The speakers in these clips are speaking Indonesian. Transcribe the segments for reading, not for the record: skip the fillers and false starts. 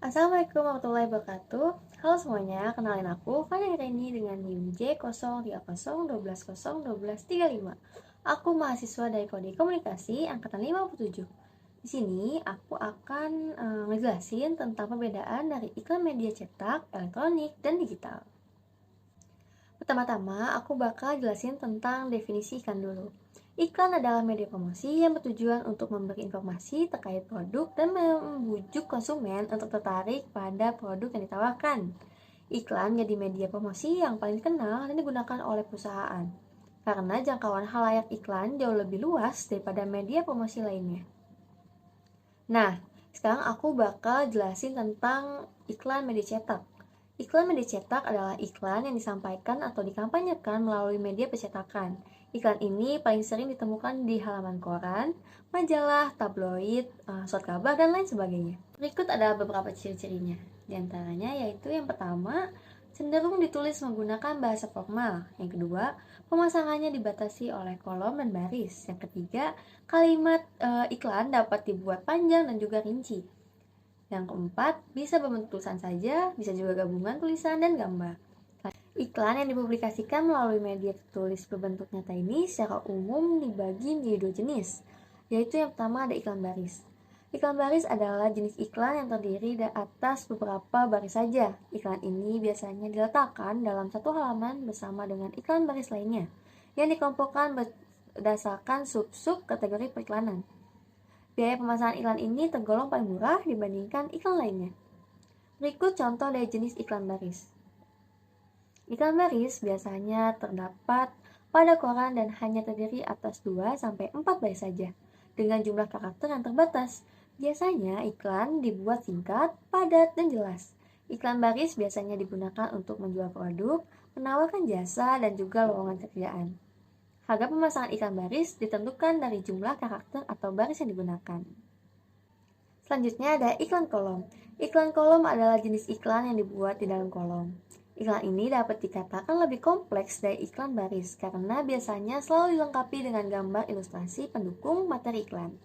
Assalamualaikum warahmatullahi wabarakatuh. Halo semuanya, kenalin aku Fani ini dengan NIM J03012012355. Aku mahasiswa dari Prodi Komunikasi angkatan 57. Di sini aku akan ngejelasin tentang perbedaan dari iklan media cetak, elektronik, dan digital. Pertama-tama, aku bakal jelasin tentang definisi iklan dulu. Iklan adalah media promosi yang bertujuan untuk memberi informasi terkait produk dan membujuk konsumen untuk tertarik pada produk yang ditawarkan. Iklan menjadi media promosi yang paling dikenal dan digunakan oleh perusahaan, karena jangkauan halayak iklan jauh lebih luas daripada media promosi lainnya. Nah, sekarang aku bakal jelasin tentang iklan media cetak. Iklan media cetak adalah iklan yang disampaikan atau dikampanyekan melalui media percetakan. Iklan ini paling sering ditemukan di halaman koran, majalah, tabloid, surat kabar, dan lain sebagainya. Berikut adalah beberapa ciri-cirinya. Di antaranya yaitu yang pertama, cenderung ditulis menggunakan bahasa formal. Yang kedua, pemasangannya dibatasi oleh kolom dan baris. Yang ketiga, kalimat iklan dapat dibuat panjang dan juga rinci. Yang keempat, bisa berbentuk tulisan saja, bisa juga gabungan tulisan dan gambar. Iklan yang dipublikasikan melalui media tertulis berbentuk nyata ini secara umum dibagi menjadi dua jenis, yaitu yang pertama ada iklan baris. Iklan baris adalah jenis iklan yang terdiri dari atas beberapa baris saja. Iklan ini biasanya diletakkan dalam satu halaman bersama dengan iklan baris lainnya, yang dikelompokkan berdasarkan sub-sub kategori periklanan. Biaya pemasangan iklan ini tergolong paling murah dibandingkan iklan lainnya. Berikut contoh dari jenis iklan baris. Iklan baris biasanya terdapat pada koran dan hanya terdiri atas 2-4 baris saja, dengan jumlah karakter yang terbatas. Biasanya iklan dibuat singkat, padat, dan jelas. Iklan baris biasanya digunakan untuk menjual produk, menawarkan jasa, dan juga lowongan kerjaan. Harga pemasangan iklan baris ditentukan dari jumlah karakter atau baris yang digunakan. Selanjutnya ada iklan kolom. Iklan kolom adalah jenis iklan yang dibuat di dalam kolom. Iklan ini dapat dikatakan lebih kompleks dari iklan baris karena biasanya selalu dilengkapi dengan gambar ilustrasi pendukung materi iklan.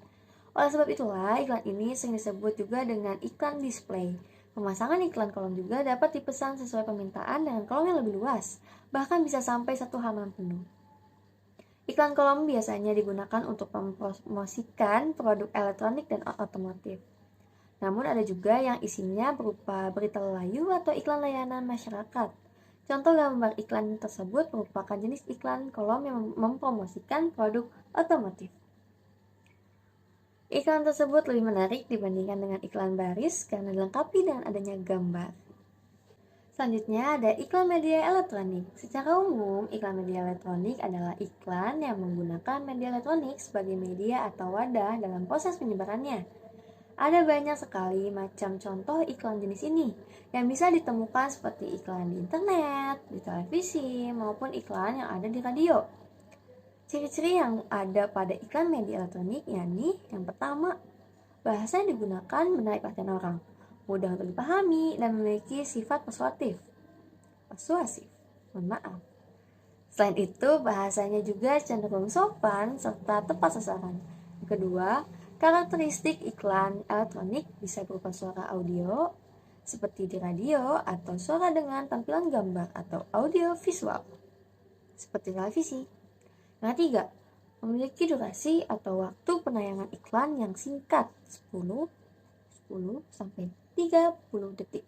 Oleh sebab itulah, iklan ini sering disebut juga dengan iklan display. Pemasangan iklan kolom juga dapat dipesan sesuai permintaan dengan kolom yang lebih luas, bahkan bisa sampai satu halaman penuh. Iklan kolom biasanya digunakan untuk mempromosikan produk elektronik dan otomotif. Namun ada juga yang isinya berupa berita layu atau iklan layanan masyarakat. Contoh gambar iklan tersebut merupakan jenis iklan kolom yang mempromosikan produk otomotif. Iklan tersebut lebih menarik dibandingkan dengan iklan baris karena dilengkapi dengan adanya gambar. Selanjutnya ada iklan media elektronik. Secara umum, iklan media elektronik adalah iklan yang menggunakan media elektronik sebagai media atau wadah dalam proses penyebarannya. Ada banyak sekali macam contoh iklan jenis ini yang bisa ditemukan seperti iklan di internet, di televisi, maupun iklan yang ada di radio. Ciri-ciri yang ada pada iklan media elektronik yakni yang pertama, bahasa yang digunakan menarik perhatian orang, mudah untuk dipahami, dan memiliki sifat persuasif. Selain itu, bahasanya juga cenderung sopan serta tepat sasaran. Yang kedua, karakteristik iklan elektronik bisa berupa suara audio, seperti di radio, atau suara dengan tampilan gambar atau audio visual, seperti televisi. Yang ketiga, memiliki durasi atau waktu penayangan iklan yang singkat, 10 sampai 30 detik.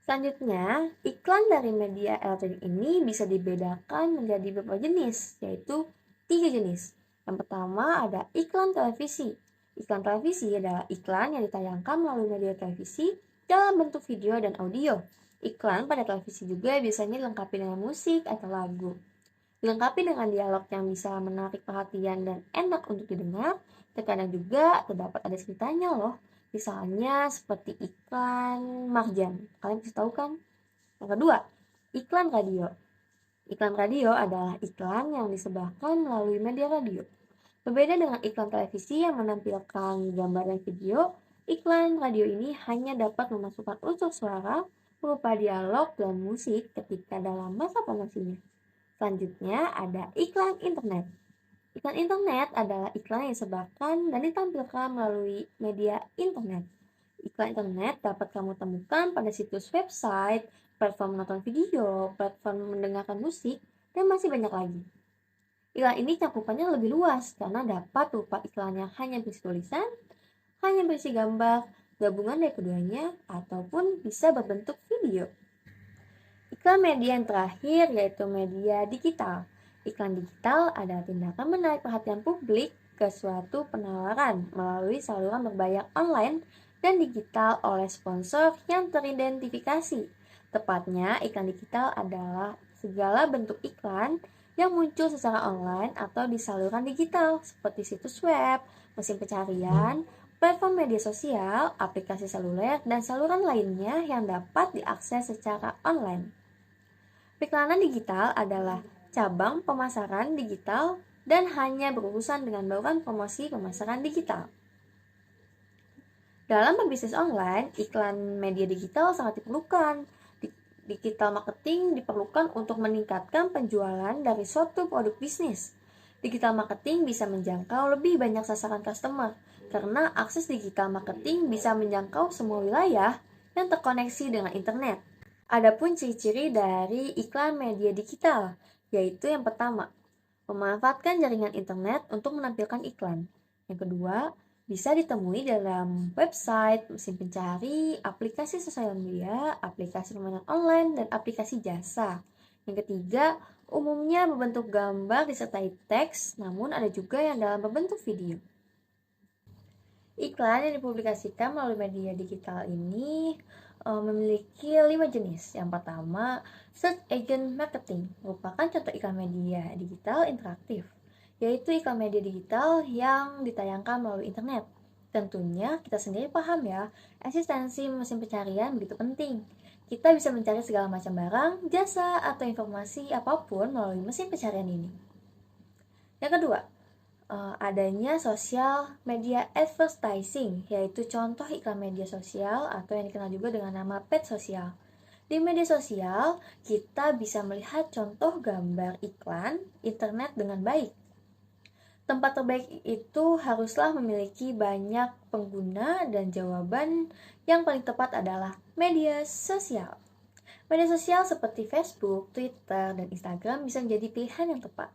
Selanjutnya, iklan dari media elektronik ini bisa dibedakan menjadi beberapa jenis, yaitu 3 jenis. Yang pertama ada iklan televisi. Iklan televisi adalah iklan yang ditayangkan melalui media televisi dalam bentuk video dan audio. Iklan pada televisi juga biasanya dilengkapi dengan musik atau lagu. Dilengkapi dengan dialog yang bisa menarik perhatian dan enak untuk didengar. Terkadang juga terdapat ada ceritanya loh. Misalnya seperti iklan Marjan. Kalian bisa tahu kan? Yang kedua, iklan radio. Iklan radio adalah iklan yang disebarkan melalui media radio. Berbeda dengan iklan televisi yang menampilkan gambar dan video, iklan radio ini hanya dapat memasukkan unsur suara berupa dialog dan musik ketika dalam masa promosinya. Selanjutnya ada iklan internet. Iklan internet adalah iklan yang disebarkan dan ditampilkan melalui media internet. Iklan internet dapat kamu temukan pada situs website, platform menonton video, platform mendengarkan musik, dan masih banyak lagi. Iklan ini cakupannya lebih luas karena dapat berupa iklan yang hanya berisi tulisan, hanya berisi gambar, gabungan dari keduanya, ataupun bisa berbentuk video. Iklan media yang terakhir yaitu media digital. Iklan digital adalah tindakan menarik perhatian publik ke suatu penawaran melalui saluran berbayar online dan digital oleh sponsor yang teridentifikasi. Tepatnya, iklan digital adalah segala bentuk iklan yang muncul secara online atau di saluran digital seperti situs web, mesin pencarian, platform media sosial, aplikasi seluler, dan saluran lainnya yang dapat diakses secara online. Periklanan digital adalah cabang pemasaran digital dan hanya berurusan dengan bauran promosi pemasaran digital. Dalam berbisnis online, iklan media digital sangat diperlukan. Digital marketing diperlukan untuk meningkatkan penjualan dari suatu produk bisnis. Digital marketing bisa menjangkau lebih banyak sasaran customer, karena akses digital marketing bisa menjangkau semua wilayah yang terkoneksi dengan internet. Adapun ciri-ciri dari iklan media digital, yaitu yang pertama, memanfaatkan jaringan internet untuk menampilkan iklan. Yang kedua, bisa ditemui dalam website, mesin pencari, aplikasi sosial media, aplikasi permainan online, dan aplikasi jasa. Yang ketiga, umumnya berbentuk gambar disertai teks, namun ada juga yang dalam berbentuk video. Iklan yang dipublikasikan melalui media digital ini memiliki 5 jenis. Yang pertama, search engine marketing merupakan contoh iklan media digital interaktif, yaitu iklan media digital yang ditayangkan melalui internet. Tentunya kita sendiri paham ya, eksistensi mesin pencarian begitu penting. Kita bisa mencari segala macam barang, jasa, atau informasi apapun melalui mesin pencarian ini. Yang kedua, adanya sosial media advertising, yaitu contoh iklan media sosial atau yang dikenal juga dengan nama paid sosial. Di media sosial, kita bisa melihat contoh gambar iklan internet dengan baik. Tempat terbaik itu haruslah memiliki banyak pengguna dan jawaban yang paling tepat adalah media sosial. Media sosial seperti Facebook, Twitter, dan Instagram bisa menjadi pilihan yang tepat.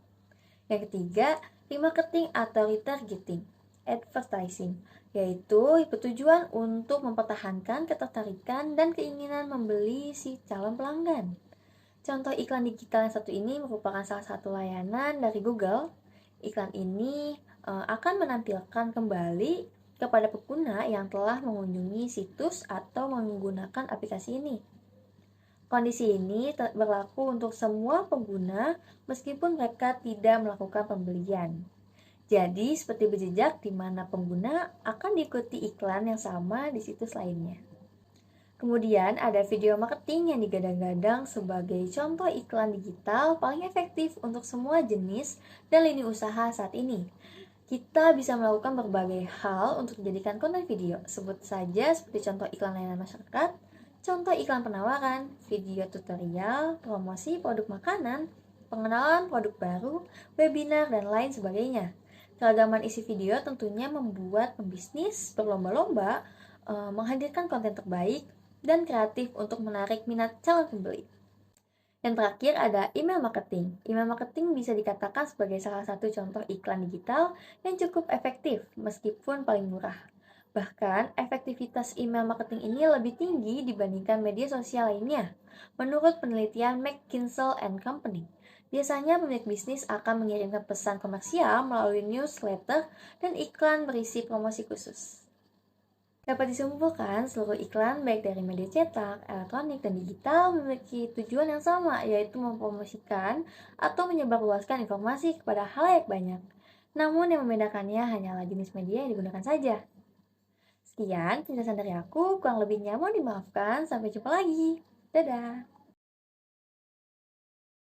Yang ketiga, remarketing atau retargeting advertising, yaitu bertujuan untuk mempertahankan ketertarikan dan keinginan membeli si calon pelanggan. Contoh iklan digital yang satu ini merupakan salah satu layanan dari Google. Iklan ini akan menampilkan kembali kepada pengguna yang telah mengunjungi situs atau menggunakan aplikasi ini. Kondisi ini berlaku untuk semua pengguna meskipun mereka tidak melakukan pembelian. Jadi, seperti berjejak di mana pengguna akan diikuti iklan yang sama di situs lainnya. Kemudian ada video marketing yang digadang-gadang sebagai contoh iklan digital paling efektif untuk semua jenis dan lini usaha saat ini. Kita bisa melakukan berbagai hal untuk menjadikan konten video. Sebut saja seperti contoh iklan layanan masyarakat, contoh iklan penawaran, video tutorial, promosi produk makanan, pengenalan produk baru, webinar, dan lain sebagainya. Keragaman isi video tentunya membuat pembisnis berlomba-lomba menghadirkan konten terbaik dan kreatif untuk menarik minat calon pembeli. Yang terakhir ada email marketing. Email marketing bisa dikatakan sebagai salah satu contoh iklan digital yang cukup efektif meskipun paling murah. Bahkan, efektivitas email marketing ini lebih tinggi dibandingkan media sosial lainnya. Menurut penelitian McKinsey & Company, biasanya pemilik bisnis akan mengirimkan pesan komersial melalui newsletter dan iklan berisi promosi khusus. Dapat disimpulkan, seluruh iklan baik dari media cetak, elektronik, dan digital memiliki tujuan yang sama, yaitu mempromosikan atau menyebarluaskan informasi kepada halayak banyak. Namun yang membedakannya hanyalah jenis media yang digunakan saja. Sekian penjelasan dari aku, kurang lebihnya mohon dimaafkan. Sampai jumpa lagi. Dadah.